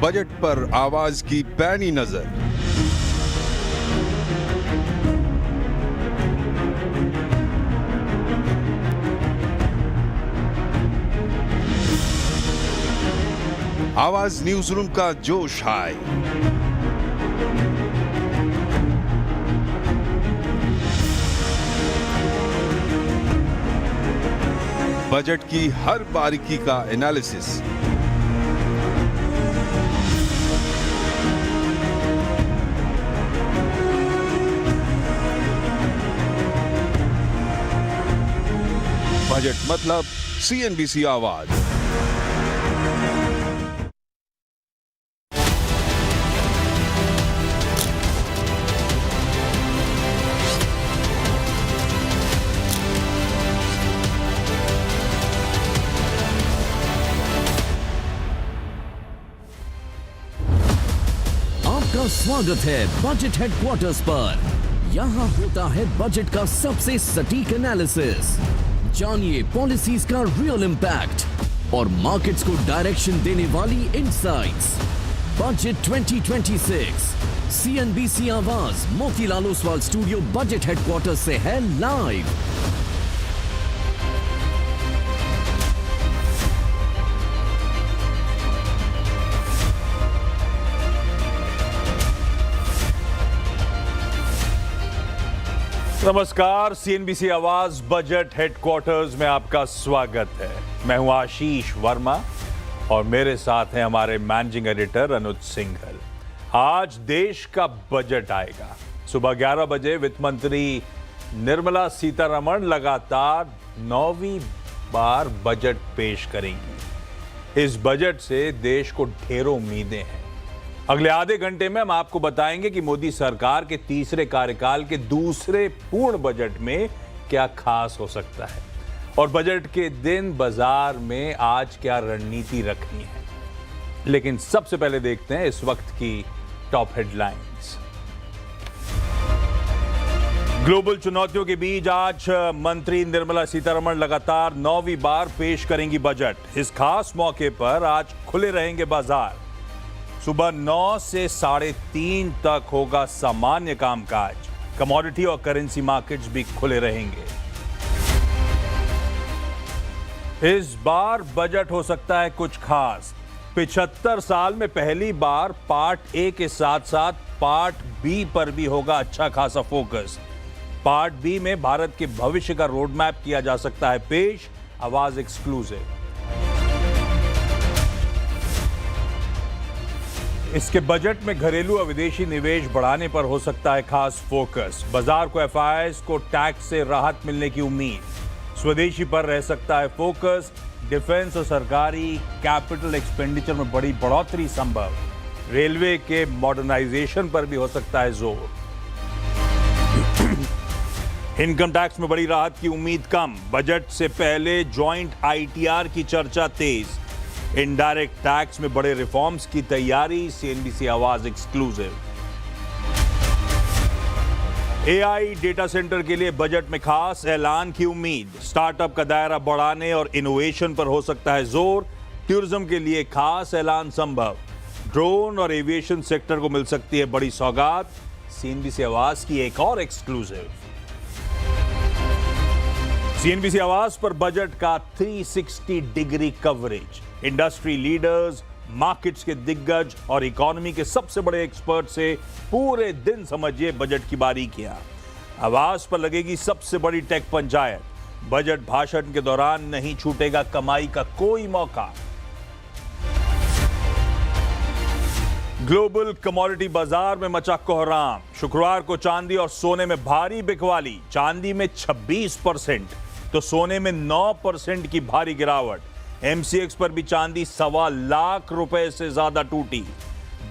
Budget पर आवाज की पैनी नजर। आवाज न्यूज रूम का जोश हाई। बजट की हर बारीकी का एनालिसिस। बजट मतलब सीएनबीसी आवाज। आपका स्वागत है बजट हेडक्वार्टर्स पर। यहाँ होता है बजट का सबसे सटीक एनालिसिस। जानिए पॉलिसीज का रियल इम्पैक्ट और मार्केट्स को डायरेक्शन देने वाली इनसाइट्स। बजट 2026 सीएनबीसी आवाज Motilal Oswal studio budget headquarters से है लाइव। नमस्कार, सीएनबीसी आवाज बजट हेडक्वार्टर्स में आपका स्वागत है। मैं हूं आशीष वर्मा और मेरे साथ हैं हमारे मैनेजिंग एडिटर अनुज सिंघल। आज देश का बजट आएगा। सुबह 11 बजे वित्त मंत्री निर्मला सीतारमण लगातार 9वीं बार बजट पेश करेंगी। इस बजट से देश को ढेरों उम्मीदें हैं। अगले आधे घंटे में हम आपको बताएंगे कि मोदी सरकार के तीसरे कार्यकाल के दूसरे पूर्ण बजट में क्या खास हो सकता है और बजट के दिन बाजार में आज क्या रणनीति रखनी है। लेकिन सबसे पहले देखते हैं इस वक्त की टॉप हेडलाइंस। ग्लोबल चुनौतियों के बीच आज मंत्री निर्मला सीतारमण लगातार 9वीं बार पेश करेंगी बजट। इस खास मौके पर आज खुले रहेंगे बाजार। सुबह 9 से 3:30 तक होगा सामान्य कामकाज। कमोडिटी और करेंसी मार्केट्स भी खुले रहेंगे। इस बार बजट हो सकता है कुछ खास। 75 साल में पहली बार पार्ट ए के साथ साथ पार्ट बी पर भी होगा अच्छा खासा फोकस। पार्ट बी में भारत के भविष्य का रोड मैप किया जा सकता है पेश। आवाज एक्सक्लूसिव। इसके बजट में घरेलू और विदेशी निवेश बढ़ाने पर हो सकता है खास फोकस। बाजार को एफआईआईज को टैक्स से राहत मिलने की उम्मीद। स्वदेशी पर रह सकता है फोकस। डिफेंस और सरकारी कैपिटल एक्सपेंडिचर में बड़ी बढ़ोतरी संभव। रेलवे के मॉडर्नाइजेशन पर भी हो सकता है जोर। इनकम टैक्स में बड़ी राहत की उम्मीद कम। बजट से पहले जॉइंट आईटीआर की चर्चा तेज। इनडायरेक्ट टैक्स में बड़े रिफॉर्म्स की तैयारी। सीएनबीसी आवाज एक्सक्लूसिव। एआई डेटा सेंटर के लिए बजट में खास ऐलान की उम्मीद। स्टार्टअप का दायरा बढ़ाने और इनोवेशन पर हो सकता है जोर। टूरिज्म के लिए खास ऐलान संभव। ड्रोन और एविएशन सेक्टर को मिल सकती है बड़ी सौगात। सीएनबीसी आवाज की एक और एक्सक्लूसिव। सीएनबीसी आवाज पर बजट का 360 degree coverage. Industry leaders, markets के दिग्गज और इकोनॉमी के सबसे बड़े एक्सपर्ट से पूरे दिन समझिए बजट की बारीकियां। आवाज पर लगेगी सबसे बड़ी टेक पंचायत। बजट भाषण के दौरान नहीं छूटेगा कमाई का कोई मौका। ग्लोबल कमोडिटी बाजार में मचा कोहराम। शुक्रवार को चांदी और सोने में भारी बिकवाली। चांदी में 26% तो सोने में 9% की भारी गिरावट। एमसीएक्स पर भी चांदी 1.25 लाख रुपए से ज्यादा टूटी।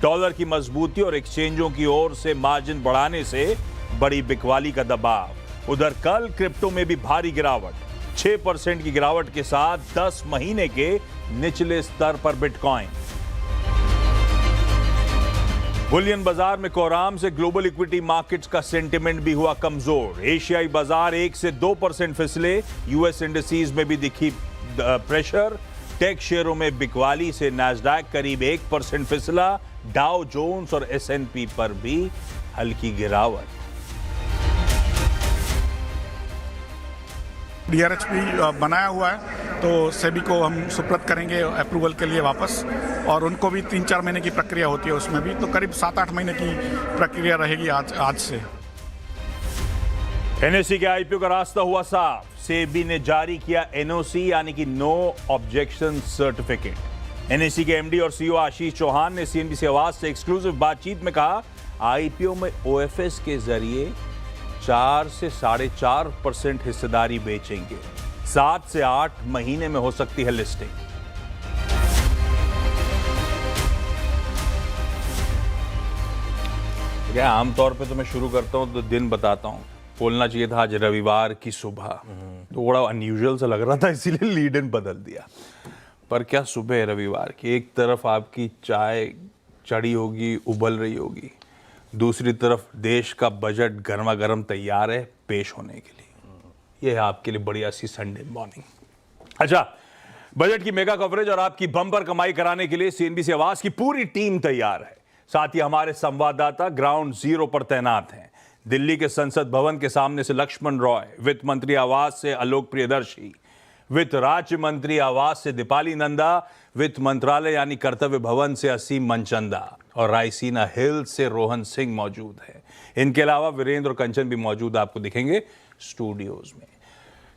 डॉलर की मजबूती और एक्सचेंजों की ओर से मार्जिन बढ़ाने से बड़ी बिकवाली का दबाव। उधर कल क्रिप्टो में भी भारी गिरावट। 6% की गिरावट के साथ 10 महीने के निचले स्तर पर बिटकॉइन। बुलियन बाजार में कोहराम से ग्लोबल इक्विटी मार्केट्स का सेंटिमेंट भी हुआ कमजोर। एशियाई बाजार 1 से 2% फिसले। यूएस इंडिसेज में भी दिखी प्रेशर। टेक शेयरों में बिकवाली से नैस्डैक करीब 1% फिसला, डाउ जोन्स और S&P पर भी हल्की गिरावट। DRH भी बनाया हुआ है, तो सेबी को हम सुपुर्द करेंगे अप्रूवल के लिए वापस, और उनको भी 3-4 महीने की प्रक्रिया होती है उसमें भी, तो करीब 7-8 महीने की प्रक्रिया रहेगी आज से। NSE के IPO का रास्ता हुआ साफ। सेबी ने जारी किया NOC यानी कि नो ऑब्जेक्शन सर्टिफिकेट। NSE के MD और CEO आशीष चौहान ने CNBC आवाज से एक्सक्लूसिव बातचीत में कहा, IPO में OFS के जरिए 4 से 4.5% हिस्सेदारी बेचेंगे। 7 से 8 महीने में हो सकती है लिस्टिंग। क्या आमतौर पे तो मैं शुरू करता हूं तो दिन बताता हूं, बोलना चाहिए था आज रविवार की सुबह, तो बड़ा अनयूजुअल सा लग रहा था इसीलिए लीड इन बदल दिया। पर क्या सुबह है रविवार की, एक तरफ आपकी चाय चढ़ी होगी, उबल रही होगी, दूसरी तरफ देश का बजट गर्मा गर्म तैयार है पेश होने के लिए। यह है आपके लिए बढ़िया सी संडे मॉर्निंग। अच्छा, बजट की मेगा कवरेज और आपकी बम्पर कमाई कराने के लिए CNBC आवाज की पूरी टीम तैयार है। साथ ही हमारे संवाददाता ग्राउंड जीरो पर तैनात हैं। दिल्ली के संसद भवन के सामने से लक्ष्मण रॉय, वित्त मंत्री आवास से आलोक प्रियदर्शी, वित्त राज्य मंत्री आवास से दीपाली नंदा, वित्त मंत्रालय यानी कर्तव्य भवन से असीम मनचंदा और रायसीना हिल से रोहन सिंह मौजूद है। इनके अलावा वीरेंद्र और कंचन भी मौजूद आपको दिखेंगे स्टूडियोज में।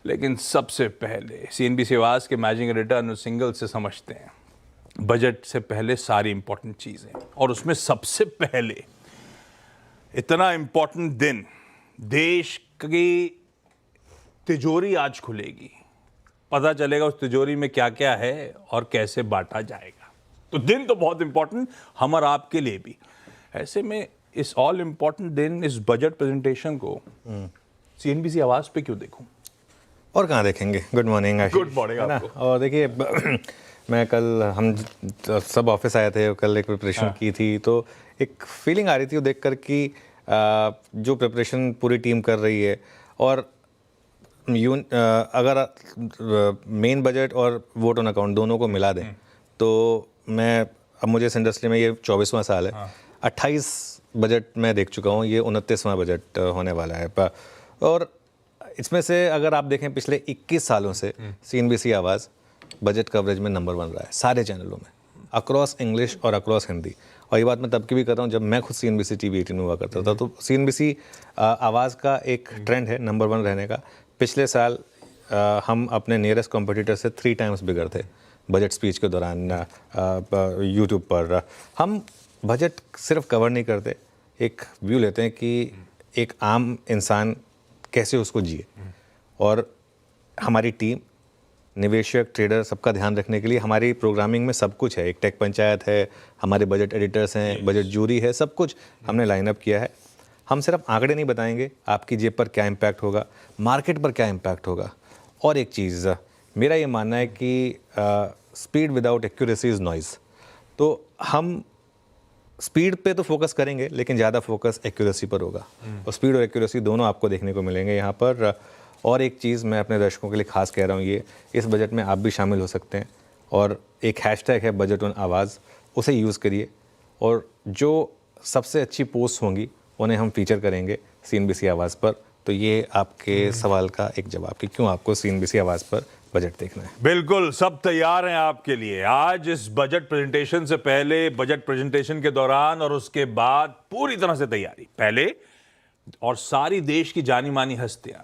लेकिन सबसे पहले CNBC आवाज के मैनेजिंग एडिटर अनुज सिंघल से समझते हैं बजट से पहले सारी इंपॉर्टेंट चीजें, और उसमें सबसे पहले इतना इंपॉर्टेंट दिन, देश की तिजोरी आज खुलेगी, पता चलेगा उस तिजोरी में क्या क्या है और कैसे बांटा जाएगा। तो दिन तो बहुत इंपॉर्टेंट हम और आपके लिए भी। ऐसे में इस ऑल इंपॉर्टेंट दिन, इस बजट प्रेजेंटेशन को CNBC आवाज पे क्यों देखूं? और कहाँ देखेंगे। गुड मॉर्निंग आशीष। गुड मॉर्निंग आपको। और देखिए मैं कल, हम सब ऑफिस आए थे, कल एक प्रिपरेशन की थी, तो एक फीलिंग आ रही थी वो देखकर कि जो प्रिपरेशन पूरी टीम कर रही है, और अगर मेन बजट और वोट ऑन अकाउंट दोनों को मिला दें तो अब मुझे इस इंडस्ट्री में ये 24वां साल है। 28 बजट मैं देख चुका हूँ, ये 29वां बजट होने वाला है। और इसमें से अगर आप देखें पिछले 21 सालों से CNBC आवाज़ बजट कवरेज में नंबर 1 रहा है सारे चैनलों में, अक्रॉस इंग्लिश और अक्रॉस हिंदी। और ये बात मैं तब की भी कर रहा हूँ जब मैं खुद CNBC TV 18 में हुआ करता था। तो CNBC आवाज़ का एक ट्रेंड है नंबर 1 रहने का। पिछले साल हम अपने नियरेस्ट कॉम्पिटिटर से 3 टाइम्स बिगड़ थे बजट स्पीच के दौरान। यूट्यूब पर हम बजट सिर्फ कवर नहीं करते, एक व्यू लेते हैं कि एक आम इंसान कैसे उसको जिए, और हमारी टीम, निवेशक, ट्रेडर, सबका ध्यान रखने के लिए हमारी प्रोग्रामिंग में सब कुछ है। एक टेक पंचायत है, हमारे बजट एडिटर्स हैं, बजट जूरी है, सब कुछ हमने लाइनअप किया है। हम सिर्फ आंकड़े नहीं बताएंगे, आपकी जेब पर क्या इम्पैक्ट होगा, मार्केट पर क्या इम्पैक्ट होगा। और एक चीज़, मेरा ये मानना है कि speed without accuracy is noise. तो हम स्पीड पे तो फोकस करेंगे, लेकिन ज़्यादा फोकस एक्यूरेसी पर होगा, और स्पीड और एक्यूरेसी दोनों आपको देखने को मिलेंगे यहाँ पर। और एक चीज़ मैं अपने दर्शकों के लिए खास कह रहा हूँ, ये इस बजट में आप भी शामिल हो सकते हैं, और एक हैशटैग है बजट ऑन आवाज़, उसे यूज़ करिए, और जो सबसे अच्छी पोस्ट होंगी उन्हें हम फीचर करेंगे CNBC आवाज़ पर। तो ये आपके सवाल का एक जवाब कि क्यों आपको CNBC आवाज़ पर बजट देखना है। बिल्कुल, सब तैयार हैं आपके लिए। आज इस बजट प्रेजेंटेशन से पहले, बजट प्रेजेंटेशन के दौरान और उसके बाद पूरी तरह से तैयारी। पहले और सारी देश की जानी मानी हस्तियां,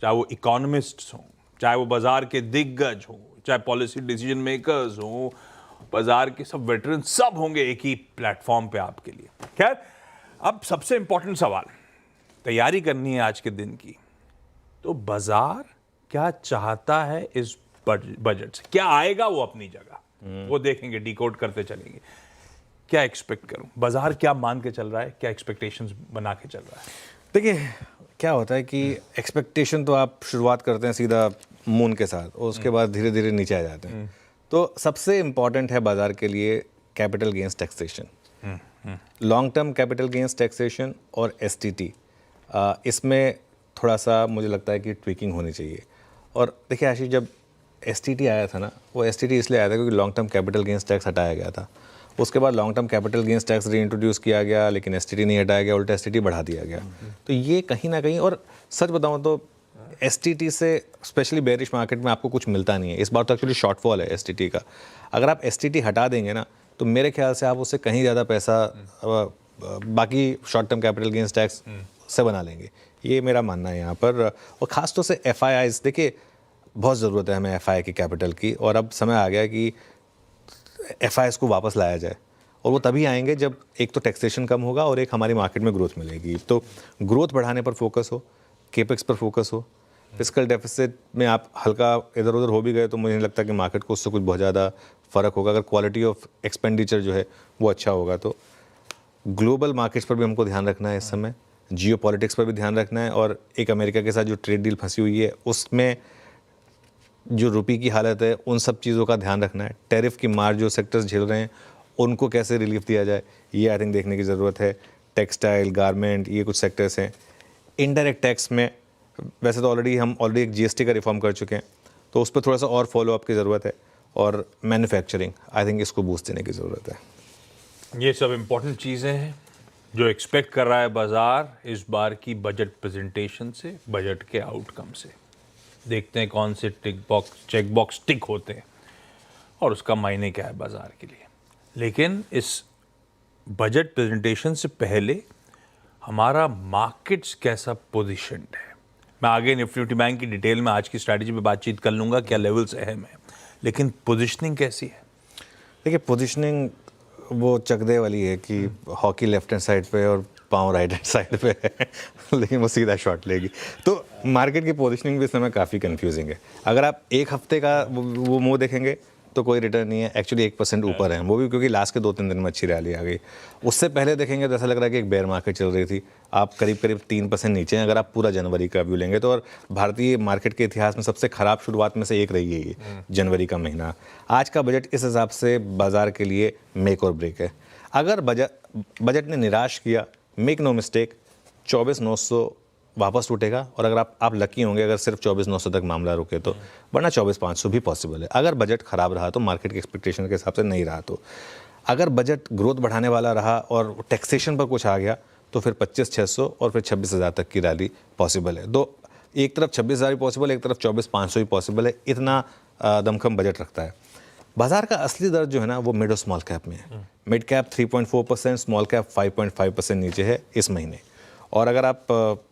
चाहे वो इकोनॉमिस्ट्स हों, चाहे वो बाजार के दिग्गज हों, चाहे पॉलिसी डिसीजन मेकर्स हों, बाजार के सब वेटरन, सब होंगे एक ही प्लेटफॉर्म पे आपके लिए। खैर, अब सबसे इंपॉर्टेंट सवाल, तैयारी करनी है आज के दिन की, तो बाजार क्या चाहता है इस बजट से, क्या आएगा वो अपनी जगह, वो देखेंगे, डिकोड करते चलेंगे। क्या एक्सपेक्ट करूं, बाजार क्या मान के चल रहा है, क्या एक्सपेक्टेशंस बना के चल रहा है? देखिए क्या होता है कि एक्सपेक्टेशन तो आप शुरुआत करते हैं सीधा मून के साथ, और उसके बाद धीरे धीरे नीचे आ जाते हैं। तो सबसे इम्पॉर्टेंट है बाजार के लिए capital gains taxation, long term capital gains taxation और STT। इसमें थोड़ा सा मुझे लगता है कि ट्विकिंग होनी चाहिए। और देखिए आशीष, जब STT आया था ना, वो STT इसलिए आया था क्योंकि long term capital gains tax हटाया गया था। उसके बाद long term capital gains tax reintroduce किया गया, लेकिन STT नहीं हटाया गया, उल्टा STT बढ़ा दिया गया। तो ये कहीं ना कहीं, और सच बताऊं तो STT से स्पेशली बेरिश मार्केट में आपको कुछ मिलता नहीं है। इस बार तो एक्चुअली शॉर्टफॉल है STT का। अगर आप STT हटा देंगे ना, तो मेरे ख्याल से आप उससे कहीं ज़्यादा पैसा बाकी short term capital gains tax से बना लेंगे। ये मेरा मानना है यहाँ पर। और ख़ास तौर से FIIs, देखिए बहुत ज़रूरत है हमें FII की कैपिटल की, और अब समय आ गया कि FIIs को वापस लाया जाए। और वो तभी आएंगे जब एक तो टैक्सेशन कम होगा और एक हमारी मार्केट में ग्रोथ मिलेगी। तो ग्रोथ बढ़ाने पर फोकस हो, केपेक्स पर फोकस हो। फिस्कल डेफिसिट में आप हल्का इधर उधर हो भी गए तो मुझे नहीं लगता कि मार्केट को उससे कुछ बहुत ज़्यादा फ़र्क होगा। अगर क्वालिटी ऑफ एक्सपेंडिचर जो है वो अच्छा होगा तो ग्लोबल मार्केट्स पर भी हमको ध्यान रखना है इस समय, जियो पॉलिटिक्स पर भी ध्यान रखना है, और एक अमेरिका के साथ जो ट्रेड डील फंसी हुई है उसमें जो रुपये की हालत है, उन सब चीज़ों का ध्यान रखना है। टैरिफ की मार जो सेक्टर्स झेल रहे हैं उनको कैसे रिलीफ दिया जाए, ये आई थिंक देखने की ज़रूरत है। टेक्सटाइल, गारमेंट, ये कुछ सेक्टर्स हैं। इनडायरेक्ट टैक्स में वैसे तो हम ऑलरेडी एक GST का रिफॉर्म कर चुके हैं, तो उस पर थोड़ा सा और फॉलो अप की ज़रूरत है। और मैन्युफैक्चरिंग, आई थिंक इसको बूस्ट देने की ज़रूरत है। ये सब इम्पोर्टेंट चीज़ें हैं जो एक्सपेक्ट कर रहा है बाजार इस बार की बजट प्रेजेंटेशन से, बजट के आउटकम से। देखते हैं कौन से चेक बॉक्स टिक होते हैं और उसका मायने क्या है बाजार के लिए। लेकिन इस बजट प्रेजेंटेशन से पहले हमारा मार्केट्स कैसा पोजीशन्ड है, मैं आगे निफ्टी बैंक की डिटेल में आज की स्ट्रैटेजी पे बातचीत कर लूँगा, क्या लेवल्स अहम है, लेकिन पोजीशनिंग कैसी है? देखिए पोजीशनिंग वो चकदे वाली है कि हॉकी लेफ्ट हैंड साइड पे और पाँव राइट हैंड साइड पे है लेकिन वो सीधा शॉट लेगी। तो मार्केट की पोजीशनिंग भी इस समय काफ़ी कंफ्यूजिंग है। अगर आप एक हफ्ते का वो मूव देखेंगे तो कोई रिटर्न नहीं है, एक्चुअली 1% ऊपर है, वो भी क्योंकि लास्ट के 2-3 दिन में अच्छी रैली आ गई। उससे पहले देखेंगे तो ऐसा लग रहा है कि एक बेयर मार्केट चल रही थी, आप करीब 3% नीचे हैं अगर आप पूरा जनवरी का व्यू लेंगे तो। और भारतीय मार्केट के इतिहास में सबसे ख़राब शुरुआत में से एक रही है ये जनवरी का महीना। आज का बजट इस हिसाब से बाजार के लिए मेक और ब्रेक है। अगर बजट ने निराश किया, मेक नो मिस्टेक, 24,900 वापस टूटेगा। और अगर आप लकी होंगे अगर सिर्फ 24,900 तक मामला रुके तो, वरना 24,500 भी पॉसिबल है। अगर बजट खराब रहा तो, मार्केट के एक्सपेक्टेशन के हिसाब से नहीं रहा तो। अगर बजट ग्रोथ बढ़ाने वाला रहा और टैक्सेशन पर कुछ आ गया तो फिर 25,600 और फिर 26,000 तक की रैली पॉसिबल है। तो एक तरफ 26,000 भी पॉसिबल है, एक तरफ 24,500 भी पॉसिबल है। इतना दमखम बजट रखता है। बाजार का असली दर्द जो है ना वो मिड और स्मॉल कैप में है। मिड कैप 3.4%, स्मॉल कैप 5.5% नीचे है इस महीने। और अगर आप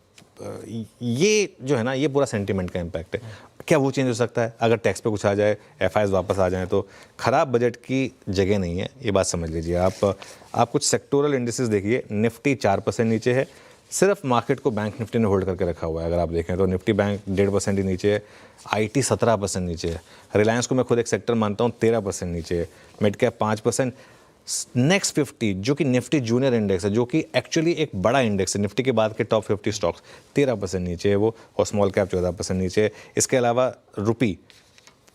ये जो है ना, ये पूरा सेंटीमेंट का इम्पैक्ट है। क्या वो चेंज हो सकता है? अगर टैक्स पे कुछ आ जाए, FIIs वापस आ जाएं तो खराब बजट की जगह नहीं है, ये बात समझ लीजिए। आप कुछ सेक्टोरल इंडिसेस देखिए, निफ्टी 4% नीचे है। सिर्फ मार्केट को बैंक निफ्टी ने होल्ड करके रखा हुआ है। अगर आप देखें तो निफ्टी बैंक 1.5% ही नीचे है, IT 17% नीचे है, रिलायंस को मैं खुद एक सेक्टर मानता हूँ 13% नीचे है, मिड कैप 5%। नेक्स्ट 50 जो कि निफ्टी जूनियर इंडेक्स है, जो कि एक्चुअली एक बड़ा इंडेक्स है, निफ्टी के बाद के टॉप 50 स्टॉक्स, 13% नीचे है वो, और स्मॉल कैप 14% नीचे है। इसके अलावा रुपी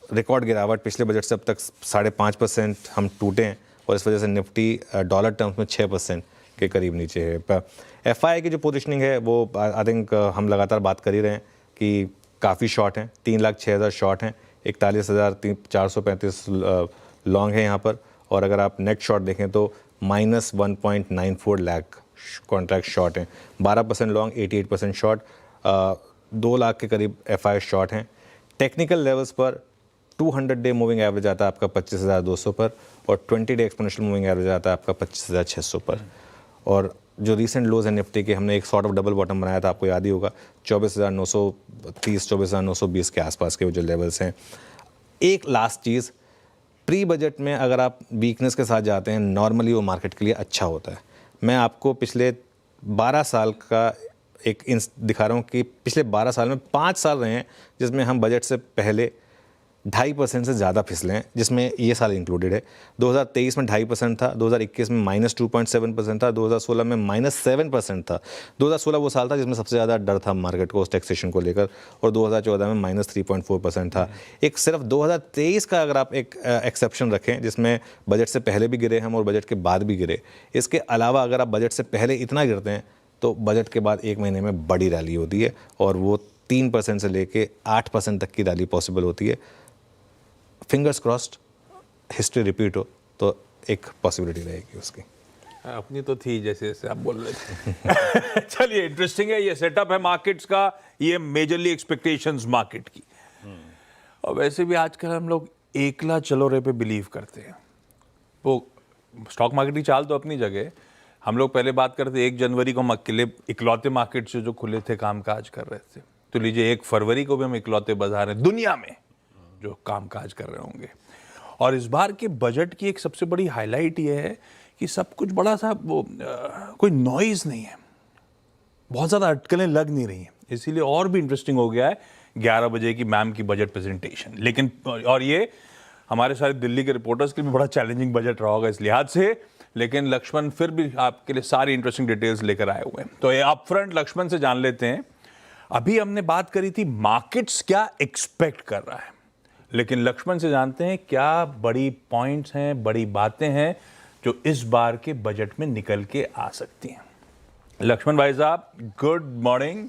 रिकॉर्ड गिरावट, पिछले बजट से अब तक 5.5% हम टूटे हैं, और इस वजह से निफ्टी डॉलर टर्म्स में 6% के करीब नीचे है। FII की जो पोजीशनिंग है वो आई थिंक हम लगातार बात कर ही रहे हैं कि काफ़ी शॉर्ट हैं, 3,06,000 शॉर्ट हैं, 41,435 लॉन्ग है यहाँ पर। और अगर आप नेट शॉर्ट देखें तो -1.94 लाख कॉन्ट्रैक्ट शॉर्ट हैं, 12% लॉन्ग, 88% शॉर्ट, 2 लाख के करीब FII शॉर्ट हैं। टेक्निकल लेवल्स पर 200 डे मूविंग एवरेज आता है आपका 25,200 पर, और 20 डे एक्सपोनेंशियल मूविंग एवरेज आता है आपका 25,600 पर। और जो रीसेंट लोज है निफ्टी के, हमने एक सॉर्ट ऑफ डबल बॉटम बनाया था, आपको याद ही होगा, 24,930 24,920 के आसपास के वो जो लेवल्स हैं। एक लास्ट चीज़, प्री बजट में अगर आप वीकनेस के साथ जाते हैं, नॉर्मली वो मार्केट के लिए अच्छा होता है। मैं आपको पिछले 12 साल का एक दिखा रहा हूँ कि पिछले 12 साल में 5 साल रहे हैं जिसमें हम बजट से पहले 2.5% से ज़्यादा फिसले हैं, जिसमें ये साल इंक्लूडेड है। 2023 में 2.5% था, 2021 में -2.7% था, 2016 में -7% था। 2016 वो साल था जिसमें सबसे ज़्यादा डर था मार्केट को उस टैक्सेशन को लेकर, और 2014 में -3.4% था। एक सिर्फ 2023 का अगर आप एक एक्सेप्शन रखें जिसमें बजट से पहले भी गिरे हम और बजट के बाद भी गिरे, इसके अलावा अगर आप बजट से पहले इतना गिरते हैं तो बजट के बाद एक महीने में बड़ी रैली होती है, और वो 3% से लेके 8% तक की रैली पॉसिबल होती है। फिंगर्स क्रॉस्ड हिस्ट्री रिपीट हो तो एक पॉसिबिलिटी रहेगी उसकी। अपनी तो थी जैसे जैसे आप बोल रहे थे। चलिए, इंटरेस्टिंग है, ये सेटअप है मार्केट्स का, ये मेजरली एक्सपेक्टेशंस मार्केट की। और वैसे भी आजकल हम लोग एकला चलो रे पे बिलीव करते हैं। वो स्टॉक मार्केट की चाल तो अपनी जगह, हम लोग पहले बात करते 1 जनवरी को हम अकेले इकलौते मार्केट से जो खुले थे कामकाज कर रहे थे, तो लीजिए 1 फरवरी को भी हम इकलौते बाजार हैं दुनिया में जो कामकाज कर रहे होंगे। और इस बार के बजट की एक सबसे बड़ी हाईलाइट ये है कि सब कुछ बड़ा सा कोई नॉइज नहीं है, बहुत ज़्यादा अटकलें लग नहीं रही हैं, इसीलिए और भी इंटरेस्टिंग हो गया है 11 बजे की मैम की बजट प्रेजेंटेशन। लेकिन और ये हमारे सारे दिल्ली के रिपोर्टर्स के लिए भी बड़ा चैलेंजिंग बजट रहा होगा इस लिहाज से, लेकिन लक्ष्मण फिर भी आपके लिए सारी इंटरेस्टिंग डिटेल्स लेकर आए हुए हैं। तो ये अपफ्रंट लक्ष्मण से जान लेते हैं। अभी हमने बात करी थी मार्केट्स क्या एक्सपेक्ट कर रहा है, लेकिन लक्ष्मण से जानते हैं क्या बड़ी पॉइंट्स हैं, बड़ी बातें हैं जो इस बार के बजट में निकल के आ सकती हैं। लक्ष्मण भाई साहब, गुड मॉर्निंग।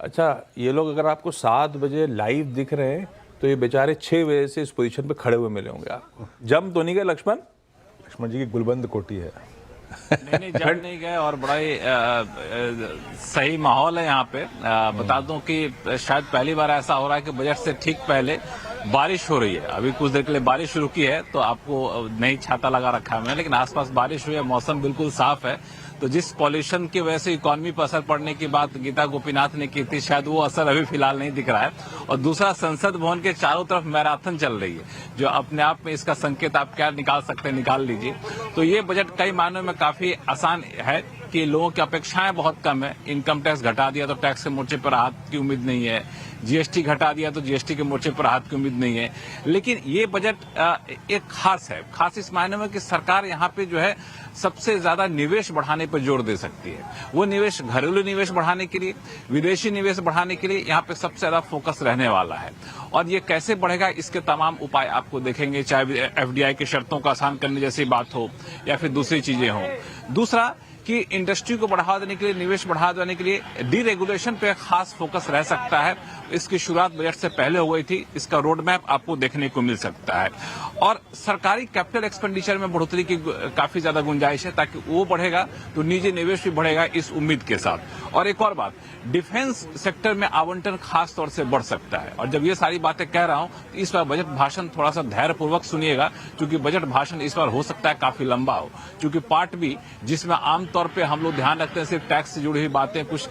अच्छा, ये लोग अगर आपको 7 बजे लाइव दिख रहे हैं तो ये बेचारे 6 बजे से इस पोजीशन पे खड़े हुए मिले होंगे आपको। जम तो नहीं गए लक्ष्मण? लक्ष्मण जी की गुलबंद कोटी है। नहीं जम नहीं गए और बड़ा ही सही माहौल है यहाँ पे। बता दूं कि शायद पहली बार ऐसा हो रहा है कि बजट से ठीक पहले बारिश हो रही है। अभी कुछ देर के लिए बारिश शुरू की है तो आपको नई छाता लगा रखा है मैंने, लेकिन आसपास बारिश हुई है, मौसम बिल्कुल साफ है। तो जिस पॉल्यूशन की वजह से इकोनॉमी पर असर पड़ने की बात गीता गोपीनाथ ने की थी, शायद वो असर अभी फिलहाल नहीं दिख रहा है। और दूसरा, संसद भवन के चारों तरफ मैराथन चल रही है, जो अपने आप में इसका संकेत आप क्या निकाल सकते हैं, निकाल लीजिए। तो ये बजट कई मायनों में काफी आसान है कि लोगों की अपेक्षाएं बहुत कम है। इनकम टैक्स घटा दिया तो टैक्स के मोर्चे पर राहत की उम्मीद नहीं है, जीएसटी घटा दिया तो जीएसटी के मोर्चे पर राहत की उम्मीद नहीं है। लेकिन ये बजट एक खास है, खास इस मायने में कि सरकार यहाँ पे जो है सबसे ज्यादा निवेश बढ़ाने पर जोर दे सकती है। वो निवेश, घरेलू निवेश बढ़ाने के लिए, विदेशी निवेश बढ़ाने के लिए यहाँ पे सबसे ज्यादा फोकस रहने वाला है। और ये कैसे बढ़ेगा, इसके तमाम उपाय आपको देखेंगे, चाहे एफडीआई की शर्तों को आसान करने जैसी बात हो या फिर दूसरी चीजें हो। दूसरा कि इंडस्ट्री को बढ़ावा देने के लिए, निवेश बढ़ावा देने के लिए डीरेगुलेशन पे खास फोकस रह सकता है। इसकी शुरुआत बजट से पहले हो गई थी, इसका रोड मैप आपको देखने को मिल सकता है। और सरकारी कैपिटल एक्सपेंडिचर में बढ़ोतरी की काफी ज्यादा गुंजाइश है, ताकि वो बढ़ेगा तो निजी निवेश भी बढ़ेगा इस उम्मीद के साथ। और एक और बात, डिफेंस सेक्टर में आवंटन खास तौर से बढ़ सकता है। और जब ये सारी बातें कह रहा हूं तो इस बार बजट भाषण थोड़ा सा धैर्यपूर्वक सुनिएगा, क्योंकि बजट भाषण इस बार हो सकता है काफी लंबा हो। क्योंकि पार्ट बी, जिसमें आमतौर पर हम लोग ध्यान रखते हैं सिर्फ टैक्स से जुड़ी हुई बातें, कुछ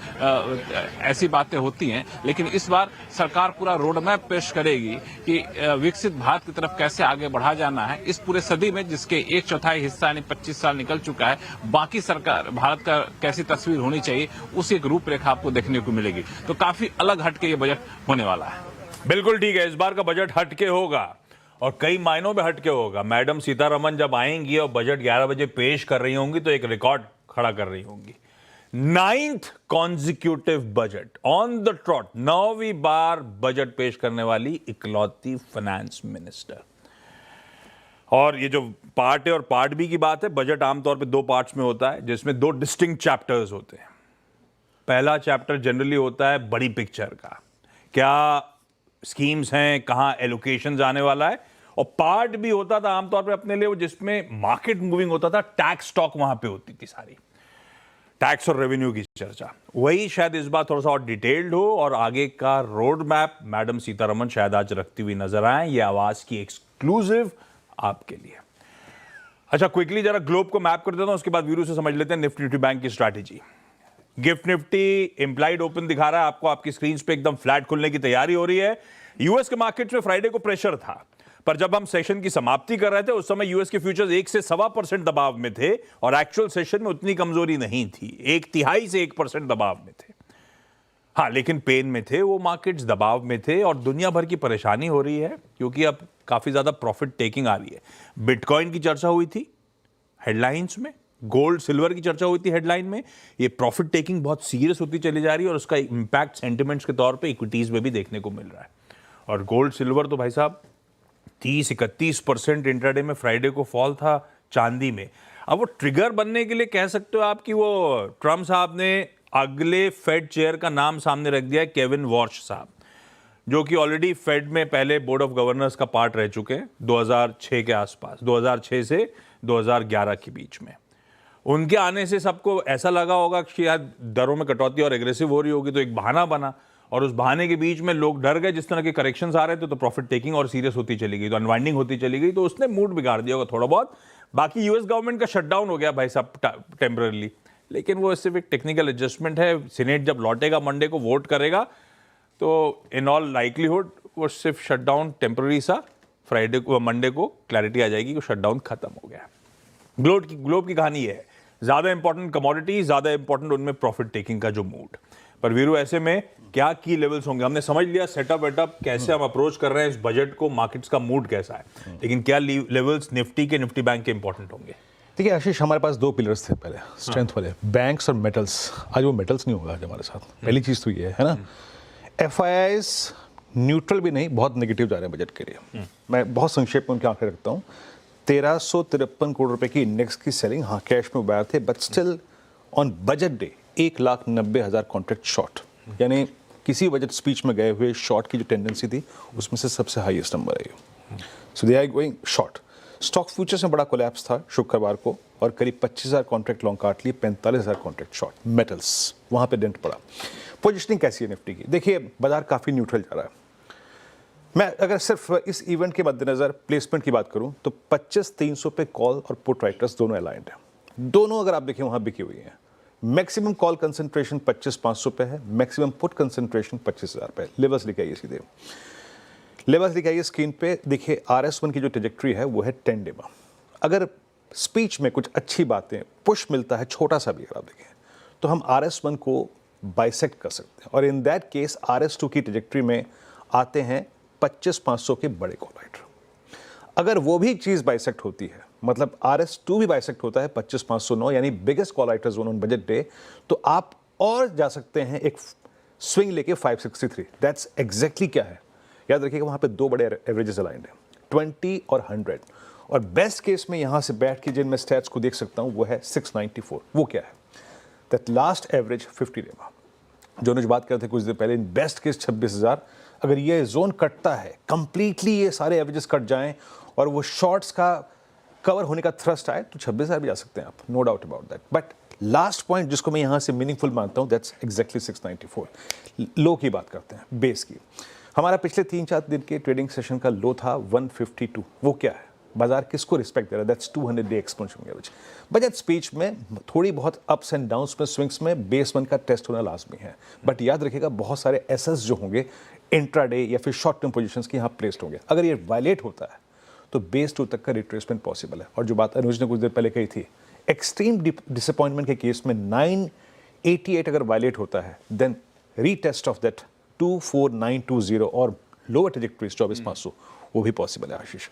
ऐसी बातें होती हैं, लेकिन इस बार सरकार पूरा रोड मैप पेश करेगी कि विकसित भारत की तरफ कैसे आगे बढ़ा जाना है इस पूरे सदी में, जिसके 1/4 हिस्सा यानी 25 साल निकल चुका है। बाकी सरकार भारत का कैसी तस्वीर होनी चाहिए, उसी एक रूपरेखा आपको देखने को मिलेगी। तो काफी अलग हटके ये बजट होने वाला है। बिल्कुल ठीक है, इस बार का बजट हटके होगा और कई मायनों में हटके होगा। मैडम सीतारमन जब आएंगी और बजट 11 बजे पेश कर रही होंगी तो एक रिकॉर्ड खड़ा कर रही होंगी। 9th consecutive budget on the trot, 9वीं बार बजट पेश करने वाली इकलौती फाइनेंस मिनिस्टर। और ये जो पार्ट ए और पार्ट बी की बात है, बजट आमतौर पे 2 पार्ट्स में होता है, जिसमें 2 डिस्टिंक्ट चैप्टर्स होते हैं। पहला चैप्टर जनरली होता है बड़ी पिक्चर का, क्या स्कीम्स हैं, कहां एलोकेशन आने वाला है। और पार्ट बी होता था आमतौर पे अपने लिए वो जिसमें मार्केट मूविंग होता था, टैक्स स्टॉक वहां पे होती थी, सारी टैक्स और रेवेन्यू की चर्चा। वही शायद इस बार थोड़ा सा और डिटेल्ड हो और आगे का रोड मैप मैडम सीतारमन शायद आज रखती हुई नजर आए। ये आवाज की एक्सक्लूसिव आपके लिए। अच्छा, क्विकली जरा ग्लोब को मैप कर देता हूं, उसके बाद वीरू से समझ लेते हैं निफ्टी बैंक की strategy. Gift Nifty implied open दिखा रहा है आपको, आपकी स्क्रीन पे एकदम फ्लैट खुलने की तैयारी हो रही है। यूएस के मार्केट्स में फ्राइडे को प्रेशर था, पर जब हम सेशन की समाप्ति कर रहे थे उस समय यूएस के फ्यूचर्स 1 से 1.25% दबाव में थे और एक्चुअल सेशन में उतनी कमजोरी नहीं थी, 1/3 से 1% दबाव में थे। हाँ, लेकिन पेन में थे वो मार्केट्स, दबाव में थे और दुनिया भर की परेशानी हो रही है क्योंकि अब काफी ज्यादा प्रॉफिट टेकिंग आ रही है। बिटकॉइन की चर्चा हुई थी हेडलाइंस में, गोल्ड सिल्वर की चर्चा हुई थी हेडलाइन में। ये प्रॉफिट टेकिंग बहुत सीरियस होती चली जा रही है और उसका इंपैक्ट सेंटिमेंट्स के तौर पे इक्विटीज में भी देखने को मिल रहा है। और गोल्ड सिल्वर तो भाई साहब 30-31% इंट्राडे में फ्राइडे को फॉल था। चांदी में अब वो ट्रिगर बनने के लिए कह सकते हो आप कि वो ट्रम्प साहब ने अगले फेड चेयर का नाम सामने रख दिया है, केविन वॉर्श साहब। जो कि ऑलरेडी फेड में पहले बोर्ड ऑफ गवर्नर्स का पार्ट रह चुके हैं 2006 के आसपास, 2006 से 2011 के बीच में। उनके आने से सबको ऐसा लगा होगा कि शायद दरों में कटौती और एग्रेसिव हो रही होगी, तो एक बहाना बना, और उस बहाने के बीच में लोग डर गए। जिस तरह के करेक्शंस आ रहे थे तो प्रॉफिट टेकिंग और सीरियस होती चली गई, तो अनवाइंडिंग होती चली गई, तो उसने मूड बिगाड़ दिया होगा थोड़ा बहुत। बाकी यूएस गवर्नमेंट का शटडाउन हो गया भाई साहब टेम्पररी, लेकिन वो सिर्फ एक टेक्निकल एडजस्टमेंट है। सीनेट जब लौटेगा मंडे को वोट करेगा, तो इन ऑल लाइकलीहुड वो सिर्फ शटडाउन टेम्पररी सा, फ्राइडे को मंडे को क्लैरिटी आ जाएगी कि शटडाउन खत्म हो गया। ग्लोब की कहानी ये है, ज्यादा इंपॉर्टेंट कमोडिटी, ज्यादा इंपॉर्टेंट उनमें प्रॉफिट टेकिंग का जो मूड। पर वीरू, ऐसे में क्या की लेवल्स होंगे? हमने समझ लिया सेटअप वेटअप कैसे हम अप्रोच कर रहे हैं इस बजट को, मार्केट्स का मूड कैसा है, लेकिन क्या लेवल्स निफ्टी बैंक के इंपॉर्टेंट होंगे? देखिए आशीष, हमारे पास दो पिलर्स थे पहले, स्ट्रेंथ वाले, बैंक्स और मेटल्स। आज वो मेटल्स नहीं होगा आज हमारे साथ, पहली चीज़ तो ये है ना। FIIs न्यूट्रल भी नहीं, बहुत नेगेटिव जा रहे हैं बजट के लिए। मैं बहुत संक्षेप में उनके आंकड़े रखता हूँ। 1353 करोड़ रुपए की इंडेक्स की सेलिंग, हाँ कैश में उबार थे, but still on budget day 1,90,000 contract short, यानी किसी बजट स्पीच में गए हुए शॉर्ट की जो टेंडेंसी थी उसमें से सबसे हाईएस्ट नंबर है ये। So they are going short. Stock futures में बड़ा कोलैप्स था शुक्रवार को, और करीब 25,000 कॉन्ट्रैक्ट लॉन्ग काट लिए, 45,000 कॉन्ट्रैक्ट शॉर्ट। मेटल्स वहाँ पे डेंट पड़ा। पोजिशनिंग कैसी है निफ्टी की? देखिए बाजार काफ़ी न्यूट्रल जा रहा है। मैं अगर सिर्फ इस इवेंट के मद्देनज़र प्लेसमेंट की बात करूं तो 25,300 पे कॉल और पुट राइटर्स दोनों अलाइंड हैं। दोनों अगर आप देखें वहाँ बिकी हुई हैं। मैक्सिमम कॉल कंसंट्रेशन 25,500 पे है, मैक्सिमम पुट कंसंट्रेशन 25,000 पे है। लेवल्स लिखाइए सीधे, लेवल्स लिखाइए स्क्रीन पे। देखिए RS1 की जो ट्रेजेक्ट्री है वो है 10 डेमा। अगर स्पीच में कुछ अच्छी बातें, पुश मिलता है छोटा सा भी अगर आप देखें, तो हम RS1 को बाइसेक्ट कर सकते हैं, और इन दैट केस RS2 की ट्रेजेक्ट्री में आते हैं 25,500 के बड़े कॉल राइटर। अगर वो भी चीज़ बाइसेक्ट होती है, मतलब RS2 भी बाइसेक्ट होता है 25,509, यानी biggest call writers zone on budget day, तो आप और जा सकते हैं एक स्विंग लेके 563। दैट्स एग्जैक्टली क्या है, याद रखिएगा वहाँ पे दो बड़े एवरेजेस अलाइंड हैं, 20 और 100। और बेस्ट केस में यहाँ से बैठ के जिन मैं स्टैट्स को देख सकता हूँ वो है 694। वो क्या है? दैट लास्ट एवरेज 50 डेमा, जो अनुज बात करते थे कुछ देर पहले, इन बेस्ट केस 26,000। अगर ये जोन कटता है कंप्लीटली, ये सारे एवरेजेस कट जाएं और वो शॉर्ट्स का कवर होने का थ्रस्ट आए, तो 26,000 भी जा सकते हैं आप, no doubt about that. But last point जिसको मैं यहाँ से मीनिंगफुल मानता हूँ, दैट्स एग्जैक्टली 694। लो की बात करते हैं, बेस की। हमारा पिछले 3-4 दिन के ट्रेडिंग सेशन का लो था 152। वो क्या है? बाजार किसको रिस्पेक्ट दे रहा है? That's 200 day exponential average. Budget speech में थोड़ी बहुत अप्स एंड डाउन्स में, स्विंग्स में बेस 1 का टेस्ट होना लाजमी है। बट याद रखिएगा बहुत सारे एसेट्स जो होंगे इंट्राडे या फिर शॉर्ट टर्म पोजीशंस के यहाँ प्लेस्ड होंगे, अगर ये वायलेट होता है तो बेस 2 तक का रिट्रेसमेंट पॉसिबल है। और जो बात अनुज ने कुछ देर पहले कही थी, एक्सट्रीम डिसअपॉइंटमेंट के केस में 988 अगर वायलेट होता है, देन रीटेस्ट ऑफ दैट 24920 और लोअर ट्रेजेक्टरीज 24,500 वो भी पॉसिबल है आशीष।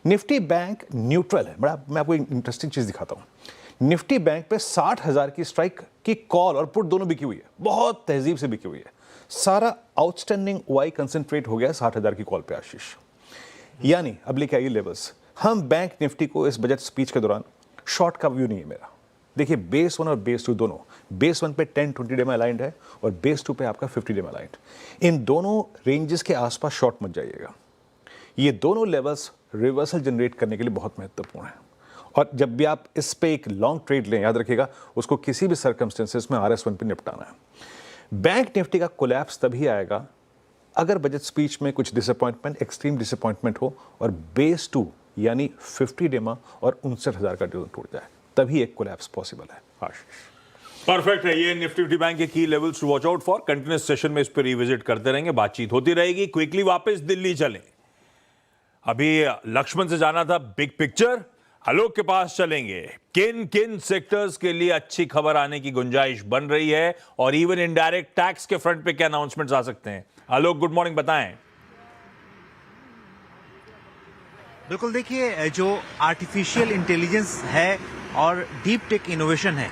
निफ्टी बैंक न्यूट्रल है। बड़ा मैं आपको एक इंटरेस्टिंग चीज़ दिखाता हूँ। निफ्टी बैंक पे 60,000 की स्ट्राइक की कॉल और पुट दोनों बिकी हुई है, बहुत तहजीब से बिकी हुई है। सारा आउटस्टैंडिंग वाई कंसंट्रेट हो गया 60,000 की कॉल पे आशीष। यानी अब लेके आइए लेवल्स। हम बैंक निफ्टी को इस बजट स्पीच के दौरान, शॉर्ट का व्यू नहीं है मेरा। देखिए बेस 1 और बेस 2 दोनों, बेस 1 पे 10-20 डे में अलाइंड है और बेस 2 पे आपका 50 डे में अलाइंड। इन दोनों रेंजेस के आसपास शॉर्ट मत जाइएगा। ये दोनों लेवल्स रिवर्सल जनरेट करने के लिए बहुत महत्वपूर्ण है। और जब भी आप इस पे एक लॉन्ग ट्रेड लें, याद रखिएगा उसको किसी भी सर्कमस्टेंसेस में RS1 पे निपटाना है। बैंक निफ्टी का कोलैप्स तभी आएगा अगर बजट स्पीच में कुछ डिसअपॉइंटमेंट, एक्सट्रीम डिसअपॉइंटमेंट हो और बेस 2 यानी 50 डेमा और 59,000 का जोन टूट जाए, तभी एक कोलैप्स पॉसिबल है आशीष। परफेक्ट है। ये निफ्टी बैंक के की levels to watch out for. Continuous session में इस पर रिविजिट करते रहेंगे, बातचीत होती रहेगी। क्विकली वापस दिल्ली चलें। अभी लक्ष्मण से जाना था बिग पिक्चर, आलोक के पास चलेंगे। किन किन सेक्टर्स के लिए अच्छी खबर आने की गुंजाइश बन रही है और इवन इनडायरेक्ट टैक्स के फ्रंट पे क्या अनाउंसमेंट्स आ सकते हैं? आलोक, गुड मॉर्निंग, बताएं। बिल्कुल, देखिए जो आर्टिफिशियल इंटेलिजेंस है और डीप टेक इनोवेशन है,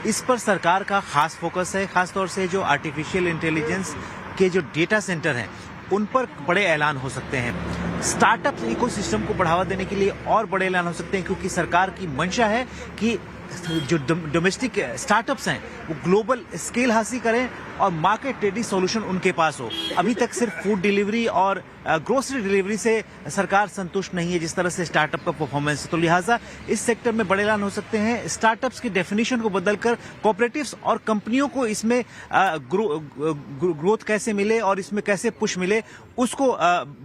इस पर सरकार का खास फोकस है। खासतौर से जो आर्टिफिशियल इंटेलिजेंस के जो डेटा सेंटर हैं उन पर बड़े ऐलान हो सकते हैं। स्टार्टअप इकोसिस्टम को बढ़ावा देने के लिए और बड़े ऐलान हो सकते हैं, क्योंकि सरकार की मंशा है कि जो डोमेस्टिक स्टार्टअप्स हैं वो ग्लोबल स्केल हासिल करें और मार्केट रेडी सॉल्यूशन उनके पास हो। अभी तक सिर्फ फूड डिलीवरी और ग्रोसरी डिलीवरी से सरकार संतुष्ट नहीं है जिस तरह से स्टार्टअप का परफॉर्मेंस है, तो लिहाजा इस सेक्टर में बड़े ऐलान हो सकते हैं। स्टार्टअप्स की डेफिनेशन को बदलकर कोऑपरेटिव्स और कंपनियों को इसमें ग्रोथ कैसे मिले और इसमें कैसे पुश मिले उसको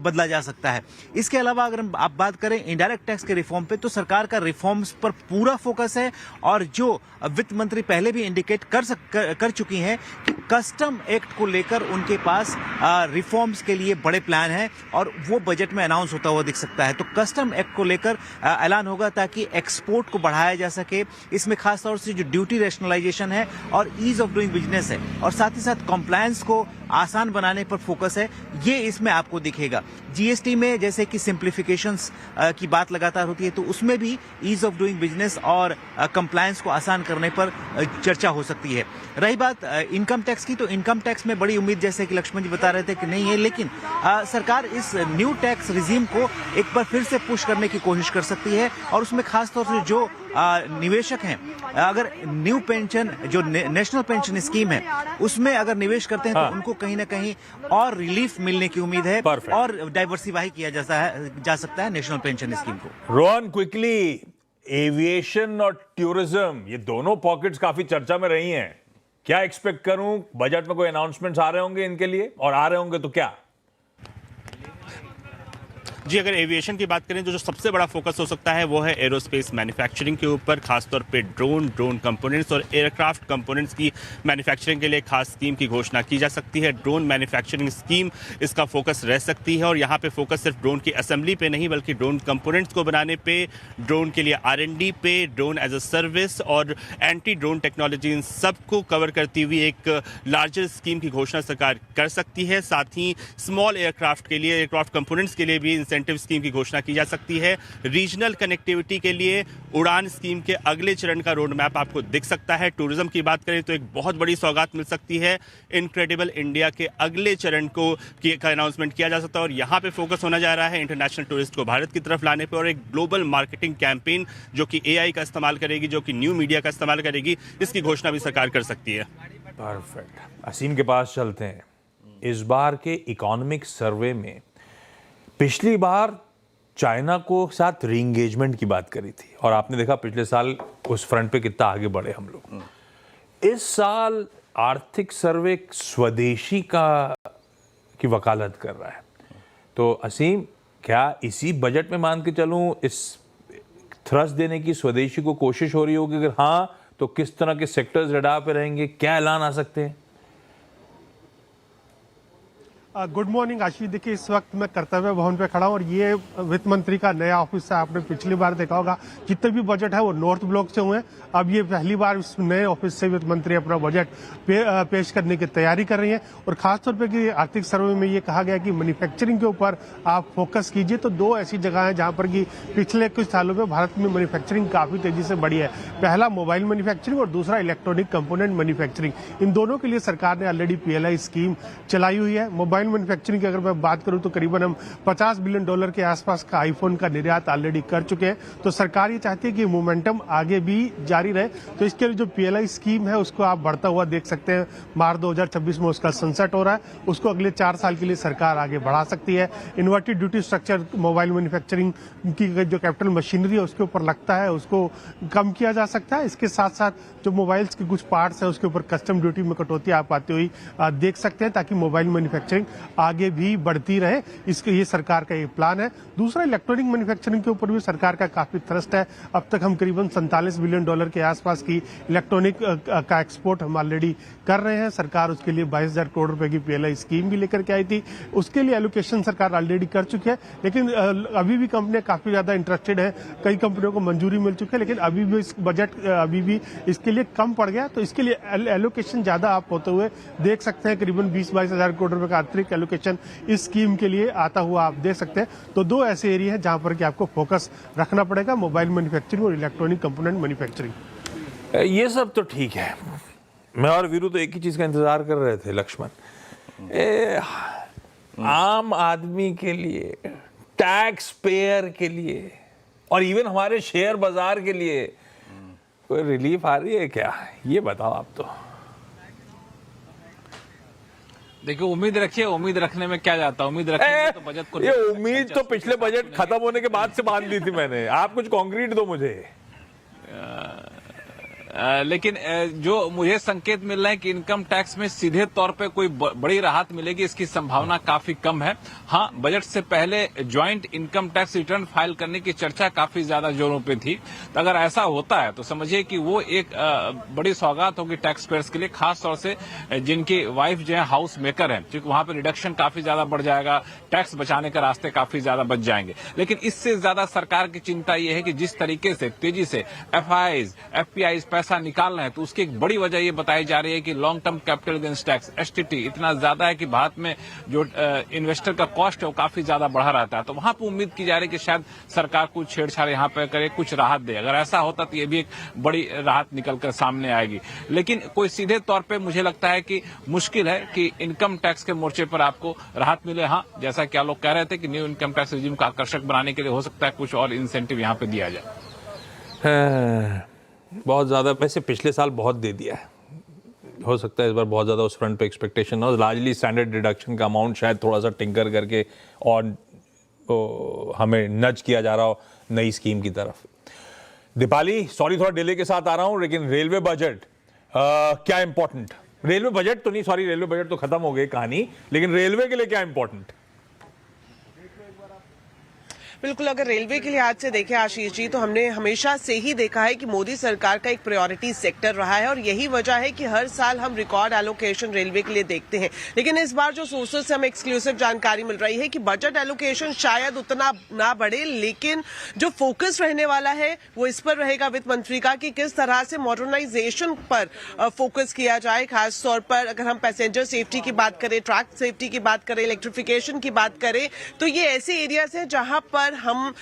बदला जा सकता है। इसके अलावा अगर आप बात करें इनडायरेक्ट टैक्स के रिफॉर्म पे, तो सरकार का रिफॉर्म्स पर पूरा फोकस है और जो वित्त मंत्री पहले भी इंडिकेट कर चुकी हैं कि कस्टम एक्ट को लेकर उनके पास रिफॉर्म्स के लिए बड़े प्लान हैं और वो बजट में अनाउंस होता हुआ दिख सकता है। तो कस्टम एक्ट को लेकर ऐलान होगा ताकि एक्सपोर्ट को बढ़ाया जा सके। इसमें खासतौर से जो ड्यूटी रैशनलाइजेशन है और ईज ऑफ डूइंग बिजनेस है और साथ ही साथ कॉम्प्लायंस को आसान बनाने पर फोकस है, ये इसमें आपको दिखेगा। जीएसटी में जैसे कि सिंप्लीफिकेशंस की बात लगातार होती है, तो उसमें भी ईज ऑफ डूइंग बिजनेस और कंप्लायंस को आसान करने पर चर्चा हो सकती है। रही बात इनकम टैक्स की, तो इनकम टैक्स में बड़ी उम्मीद, जैसे कि लक्ष्मण जी बता रहे थे कि नहीं है, लेकिन सरकार इस न्यू टैक्स रिजीम को एक बार फिर से पुश करने की कोशिश कर सकती है और उसमें खासतौर से जो निवेशक हैं, अगर न्यू पेंशन जो नेशनल पेंशन स्कीम है उसमें अगर निवेश करते हैं तो उनको कहीं ना कहीं और रिलीफ मिलने की उम्मीद है और डाइवर्सिफाई किया जा सकता है नेशनल पेंशन स्कीम को। रोहन, क्विकली, एविएशन और टूरिज्म, ये दोनों पॉकेट्स काफी चर्चा में रही हैं। क्या एक्सपेक्ट करूं? बजट में कोई अनाउंसमेंट्स आ रहे होंगे इनके लिए, और आ रहे होंगे तो क्या? जी, अगर एविएशन की बात करें तो जो सबसे बड़ा फोकस हो सकता है वो है एरोस्पेस मैन्युफैक्चरिंग के ऊपर, खासतौर पे ड्रोन कंपोनेंट्स और एयरक्राफ्ट कंपोनेंट्स की मैन्युफैक्चरिंग के लिए खास स्कीम की घोषणा की जा सकती है। ड्रोन मैन्युफैक्चरिंग स्कीम इसका फोकस रह सकती है और यहाँ पे फोकस सिर्फ ड्रोन की असेंबली पे नहीं बल्कि ड्रोन कंपोनेंट्स को बनाने पे, ड्रोन के लिए R&D पे, ड्रोन एज अ सर्विस और एंटी ड्रोन टेक्नोलॉजी, इन सबको कवर करती हुई एक लार्जर स्कीम की घोषणा सरकार कर सकती है। साथ ही स्मॉल एयरक्राफ्ट के लिए, एयरक्राफ्ट कंपोनेंट्स के लिए भी इंसेंटिव स्कीम की घोषणा की जा सकती है। रीजनल कनेक्टिविटी के लिए उड़ान स्कीम के अगले चरण का रोड मैप आपको दिख सकता है। टूरिज्म की बात करें तो एक बहुत बड़ी सौगात मिल सकती है, इनक्रेडिबल इंडिया के अगले चरण का अनाउंसमेंट किया जा सकता है और यहाँ पे फोकस होना जा रहा है इंटरनेशनल टूरिस्ट को भारत की तरफ लाने पर और एक ग्लोबल मार्केटिंग कैंपेन जो कि AI का इस्तेमाल करेगी, जो कि न्यू मीडिया का इस्तेमाल करेगी, इसकी घोषणा भी सरकार कर सकती है। परफेक्ट। असीम के पास चलते हैं। इस बार के इकोनॉमिक सर्वे में पिछली बार चाइना को साथ रीएंगेजमेंट की बात करी थी और आपने देखा पिछले साल उस फ्रंट पे कितना आगे बढ़े हम लोग। इस साल आर्थिक सर्वे स्वदेशी की वकालत कर रहा है, तो असीम, क्या इसी बजट में मान के चलूं इस थ्रस्ट देने की स्वदेशी को कोशिश हो रही होगी? अगर हाँ, तो किस तरह के सेक्टर्स रडार पे रहेंगे? क्या ऐलान आ सकते हैं? गुड मॉर्निंग आशीष। देखिए, इस वक्त मैं कर्तव्य भवन पे खड़ा हूँ और ये वित्त मंत्री का नया ऑफिस है। आपने पिछली बार देखा होगा जितने भी बजट है वो नॉर्थ ब्लॉक से हुए। अब ये पहली बार इस नए ऑफिस से वित्त मंत्री अपना बजट पेश करने की तैयारी कर रही है और खासतौर पे कि आर्थिक सर्वे में ये कहा गया कि मैन्युफैक्चरिंग के ऊपर आप फोकस कीजिए। तो दो ऐसी जगह है जहाँ पर कि पिछले कुछ सालों में भारत में मैन्युफैक्चरिंग काफी तेजी से बढ़ी है। पहला मोबाइल मैन्युफैक्चरिंग और दूसरा इलेक्ट्रॉनिक कंपोनेंट मैन्युफैक्चरिंग। इन दोनों के लिए सरकार ने ऑलरेडी PLI स्कीम चलाई हुई है। मोबाइल मैन्युफैक्चरिंग की अगर मैं बात करूं तो करीबन हम $50 बिलियन के आसपास का आईफोन का निर्यात ऑलरेडी कर चुके हैं। तो सरकार ये चाहती है कि मोमेंटम आगे भी जारी रहे। तो इसके लिए जो PLI स्कीम है उसको आप बढ़ता हुआ देख सकते हैं। मार्च 2026 में उसका सनसेट हो रहा है, उसको अगले 4 साल के लिए सरकार आगे बढ़ा सकती है। Inverted duty structure mobile manufacturing की जो कैपिटल मशीनरी है उसके ऊपर लगता है, उसको कम किया जा सकता है। इसके साथ साथ जो मोबाइल्स के कुछ पार्ट्स है उसके ऊपर कस्टम ड्यूटी में कटौती आप आती हुई देख सकते हैं ताकि मोबाइल मैन्युफैक्चरिंग आगे भी बढ़ती रहे। इसके ये सरकार का ये प्लान है। दूसरा, इलेक्ट्रॉनिक मैन्युफैक्चरिंग के ऊपर भी सरकार का काफी थ्रस्ट है। अब तक हम करीबन $47 बिलियन के आसपास की इलेक्ट्रॉनिक का एक्सपोर्ट हम ऑलरेडी कर रहे हैं। सरकार उसके लिए 22,000 करोड़ रुपए की PLI स्कीम भी लेकर के आई थी। उसके लिए एलोकेशन सरकार ऑलरेडी कर चुकी है, लेकिन अभी भी कंपनियां काफी ज्यादा इंटरेस्टेड है। कई कंपनियों को मंजूरी मिल चुकी है, लेकिन अभी भी इस बजट अभी भी इसके लिए कम पड़ गया। तो इसके लिए एलोकेशन ज्यादा आप होते हुए देख सकते हैं। करीबन 20-22 हजार करोड़ रुपए का अतिरिक्त एलोकेशन इस स्कीम के लिए आता हुआ आप देख सकते हैं। तो दो ऐसे एरिया हैं जहां पर कि आपको फोकस रखना पड़ेगा, मोबाइल मैन्युफैक्चरिंग और इलेक्ट्रॉनिक कंपोनेंट मैन्युफैक्चरिंग। ये सब तो ठीक है। मैं और वीरू तो एक ही चीज का इंतजार कर रहे थे, लक्ष्मण। आम आदमी के लिए, टैक्स पेयर के लिए और इवन हमारे शेयर बाजार के लिए कोई रिलीफ आ रही है क्या, ये बताओ आप तो। देखिए, उम्मीद रखिए, उम्मीद रखने में क्या जाता है, उम्मीद रखिए तो बजट को ये उम्मीद तो पिछले बजट खत्म होने के बाद से बांध दी थी मैंने। आप कुछ कॉन्क्रीट दो मुझे। लेकिन जो मुझे संकेत मिल रहा है कि इनकम टैक्स में सीधे तौर पे कोई बड़ी राहत मिलेगी, इसकी संभावना काफी कम है। हाँ, बजट से पहले joint income tax return file करने की चर्चा काफी ज्यादा जोरों पे थी। तो अगर ऐसा होता है तो समझिए कि वो एक बड़ी सौगात होगी टैक्स पेयर्स के लिए, खास तौर से जिनकी वाइफ जो है हाउस मेकर है, क्योंकि वहां पर रिडक्शन काफी ज्यादा बढ़ जाएगा, टैक्स बचाने के रास्ते काफी ज्यादा बच जाएंगे। लेकिन इससे ज्यादा सरकार की चिंता यह है कि जिस तरीके से तेजी से एफआईआईज, एफपीआईज पैसा निकाल रहे हैं, तो उसकी एक बड़ी वजह ये बताई जा रही है कि long term capital gains tax STT इतना ज्यादा है कि भारत में जो इन्वेस्टर का कॉस्ट है वो काफी ज्यादा बढ़ा रहता है। तो वहां पर उम्मीद की जा रही है कि शायद सरकार कुछ छेड़छाड़ यहां पर करे, कुछ राहत दे। अगर ऐसा होता तो ये भी एक बड़ी राहत निकलकर सामने आएगी। लेकिन कोई सीधे तौर पर मुझे लगता है कि मुश्किल है कि इनकम टैक्स के मोर्चे पर आपको राहत मिले। हाँ, जैसा कि आप लोग कह रहे थे कि न्यू इनकम टैक्स रिजीम को आकर्षक बनाने के लिए हो सकता है कुछ और इंसेंटिव यहां पे दिया जाए। बहुत ज़्यादा वैसे पिछले साल बहुत दे दिया है, हो सकता है इस बार बहुत ज़्यादा उस फ्रंट पे एक्सपेक्टेशन हो। लार्जली स्टैंडर्ड डिडक्शन का अमाउंट शायद थोड़ा सा टिंकर करके और हमें नज किया जा रहा हो नई स्कीम की तरफ। दीपाली, सॉरी थोड़ा डिले के साथ आ रहा हूँ, लेकिन रेलवे बजट क्या इंपॉर्टेंट, रेलवे बजट तो नहीं, सॉरी रेलवे बजट तो खत्म हो गई कहानी, लेकिन रेलवे के लिए क्या इंपॉर्टेंट? बिल्कुल, अगर रेलवे के लिहाज से देखें आशीष जी, तो हमने हमेशा से ही देखा है कि मोदी सरकार का एक प्रायोरिटी सेक्टर रहा है और यही वजह है कि हर साल हम रिकॉर्ड एलोकेशन रेलवे के लिए देखते हैं। लेकिन इस बार जो सोर्सेज से हमें एक्सक्लूसिव जानकारी मिल रही है कि बजट एलोकेशन शायद उतना ना बढ़े, लेकिन जो फोकस रहने वाला है वो इस पर रहेगा वित्त मंत्री का कि किस तरह से मॉडर्नाइजेशन पर फोकस किया जाए। खास तौर पर अगर हम पैसेंजर सेफ्टी की बात करें, ट्रैक सेफ्टी की बात करें, इलेक्ट्रिफिकेशन की बात करें, तो ये ऐसे एरियाज हैं जहां पर हम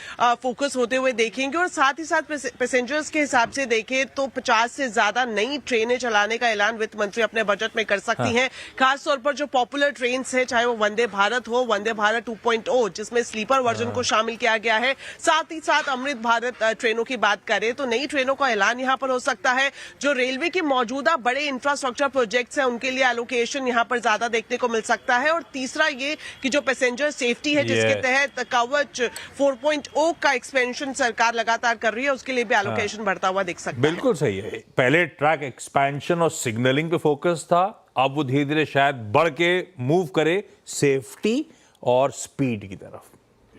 फोकस होते हुए देखेंगे। और साथ ही साथ पैसेंजर्स के हिसाब से देखें तो 50 से ज्यादा नई ट्रेनें चलाने का ऐलान वित्त मंत्री अपने बजट में कर सकती हैं। खास तौर पर जो पॉपुलर ट्रेन है, चाहे वो वंदे भारत हो, वंदे भारत 2.0 जिसमें स्लीपर वर्जन को शामिल किया गया है, साथ ही साथ अमृत भारत ट्रेनों की बात करें तो नई ट्रेनों का ऐलान यहां पर हो सकता है। जो रेलवे के मौजूदा बड़े इंफ्रास्ट्रक्चर प्रोजेक्ट्स हैं उनके लिए एलोकेशन यहां पर ज्यादा देखने को मिल सकता है। और तीसरा ये कि जो पैसेंजर सेफ्टी है जिसके तहत कवच 4.0 का एक्सपेंशन सरकार लगातार कर रही है, उसके लिए भी एलोकेशन बढ़ता हुआ दिख सकता है। बिल्कुल सही है। पहले ट्रैक एक्सपेंशन और सिग्नलिंग पे फोकस था, अब वो धीरे धीरे शायद बढ़ के मूव करे सेफ्टी और स्पीड की तरफ।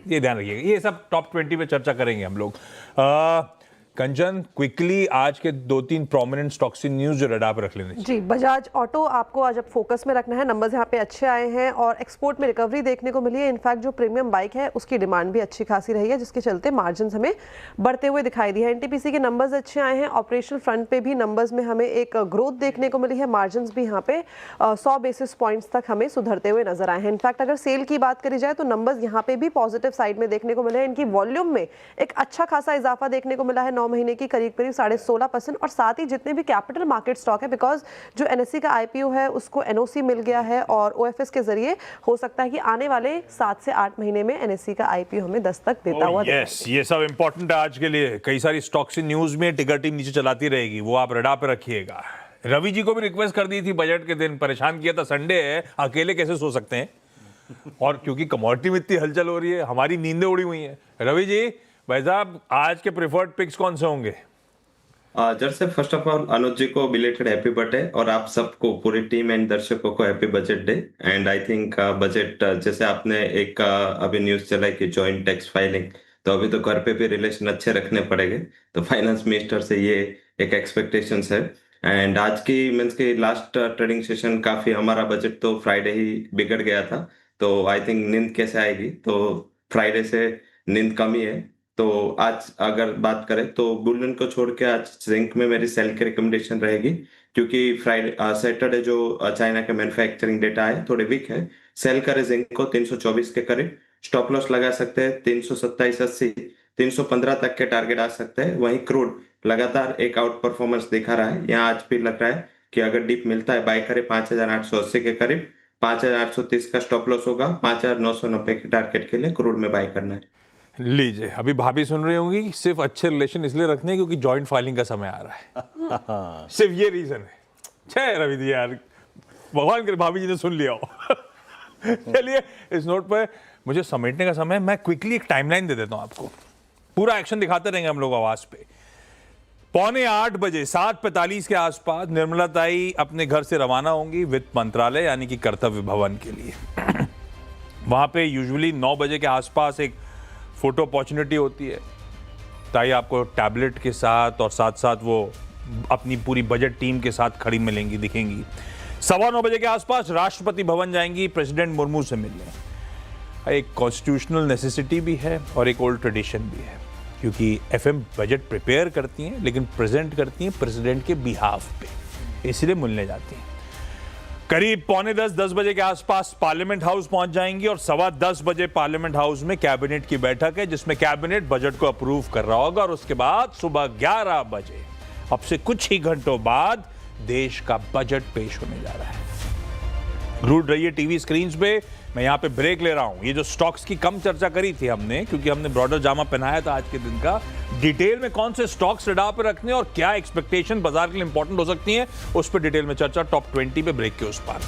ये ध्यान रखिएगा, ये सब टॉप 20 पे चर्चा करेंगे हम लोग। कंचन, क्विकली आज के 2-3 प्रोमिनेंट स्टॉक्स इन न्यूज जो रडार पे रख लेने जी। बजाज ऑटो आपको आज अब फोकस में रखना है, नंबर्स यहाँ पे अच्छे आए हैं और एक्सपोर्ट में रिकवरी देखने को मिली है। इनफैक्ट जो प्रीमियम बाइक है उसकी डिमांड भी अच्छी खासी रही है, जिसके चलते मार्जिन हमें बढ़ते हुए दिखाई दी है। एनटीपीसी के नंबर्स अच्छे आए हैं, ऑपरेशनल फ्रंट पे भी नंबर्स में हमें एक ग्रोथ देखने को मिली है, मार्जिन भी यहाँ पे 100 बेसिस पॉइंट्स तक हमें सुधरते हुए नजर आए हैं। इनफैक्ट अगर सेल की बात करी जाए तो नंबर्स यहाँ पे भी पॉजिटिव साइड में देखने को मिले हैं। इनकी वॉल्यूम में एक अच्छा खासा इजाफा देखने को मिला है 9 महीने की करीब 16%। और साथ ही जितने भी कैपिटल मार्केट स्टॉक है, बिकॉज जो एनएससी का आईपीओ है उसको एनओसी मिल गया है और ओएफएस के जरिए हो सकता है कि आने वाले 7 से 8 महीने में एनएससी का आईपीओ हमें दस्तक देता हुआ यस, ये सब इंपॉर्टेंट है आज के लिए। कई सारी स्टॉक्स इन न्यूज में टिकर टीम नीचे चलाती रहेगी, वो आप रडार पे रखिएगा। रवि जी को भी रिक्वेस्ट कर दी थी बजट के दिन, परेशान किया था, संडे है अकेले कैसे सो सकते हैं, और क्योंकि कमोडिटी में इतनी हलचल हो रही है हमारी नींदें उड़ी हुई हैं। रवि जी, भाई साहब, आज के प्रेफर्ड पिक्स कौन से होंगे? जर से फर्स्ट ऑफ ऑल अनुज जी को बिलेटेड हैप्पी बर्थडे और आप सबको पूरी टीम एंड दर्शकों को happy budget day. And I think budget जैसे आपने एक अभी न्यूज चला है कि जॉइंट टैक्स फाइलिंग, तो अभी तो घर पे भी रिलेशन अच्छे रखने पड़ेंगे, तो फाइनेंस मिनिस्टर से ये एक एक्सपेक्टेशंस है। एंड आज की मीन्स की लास्ट ट्रेडिंग सेशन काफी, हमारा बजट तो फ्राइडे ही बिगड़ गया था, तो आई थिंक नींद कैसे आएगी, तो फ्राइडे से नींद कम ही है। तो आज अगर बात करें तो बुलियन को छोड़ के आज जिंक में मेरी सेल की रिकमेंडेशन रहेगी, क्योंकि फ्राइडे सैटरडे जो चाइना के मैन्युफैक्चरिंग डेटा है थोड़े वीक है। सेल करे जिंक को 324 के करीब, स्टॉप लॉस लगा सकते हैं 327.80, 315 तक के टारगेट आ सकते हैं। वहीं क्रूड लगातार एक आउट परफॉर्मेंस दिखा रहा है, यहाँ आज भी लग रहा है कि अगर डिप मिलता है बाय करे 5,880 के करीब, 5,830 का स्टॉप लॉस होगा, 5,990 के टारगेट के लिए क्रूड में बाय करना है। लीजिए, अभी भाभी सुन रही होंगी, सिर्फ अच्छे रिलेशन इसलिए रखने क्योंकि जॉइंट फाइलिंग का समय आ रहा है। सिर्फ ये रीजन है। छह रवि जी यार, भगवान करे भाभी जी ने सुन लिया हो। चलिए, इस नोट पर मुझे समेटने का समय, मैं क्विकली एक टाइमलाइन दे देता हूं आपको। पूरा एक्शन दिखाते रहेंगे हम लोग आवाज पे। 7:45 बजे 7:45 के आसपास निर्मला ताई अपने घर से रवाना होंगी वित्त मंत्रालय यानी कि कर्तव्य भवन के लिए। वहां पे यूजुअली 9 बजे के आसपास एक फोटो अपॉर्चुनिटी होती है। ताई आपको टैबलेट के साथ और साथ साथ वो अपनी पूरी बजट टीम के साथ खड़ी मिलेंगी, दिखेंगी। 9:15 बजे के आसपास राष्ट्रपति भवन जाएंगी प्रेसिडेंट मुर्मू से मिलने। एक कॉन्स्टिट्यूशनल नेसेसिटी भी है और एक ओल्ड ट्रेडिशन भी है, क्योंकि एफएम बजट प्रिपेयर करती हैं लेकिन प्रेजेंट करती हैं प्रेसिडेंट के बिहाफ पे, इसलिए मिलने जाती हैं। करीब 9:45-10 बजे के आसपास पार्लियामेंट हाउस पहुंच जाएंगी और 9:15 बजे पार्लियामेंट हाउस में कैबिनेट की बैठक है, जिसमें कैबिनेट बजट को अप्रूव कर रहा होगा। और उसके बाद सुबह 11 बजे, अब से कुछ ही घंटों बाद, देश का बजट पेश होने जा रहा है। रूट रही है टीवी स्क्रीन पे। मैं यहां पे ब्रेक ले रहा हूं। ये जो स्टॉक्स की कम चर्चा करी थी हमने, क्योंकि हमने ब्रॉडर जामा पहनाया था आज के दिन का, डिटेल में कौन से स्टॉक्स रडार पर रखने और क्या एक्सपेक्टेशन बाजार के लिए इंपॉर्टेंट हो सकती है, उस पर डिटेल में चर्चा टॉप 20 पे ब्रेक के उस पार।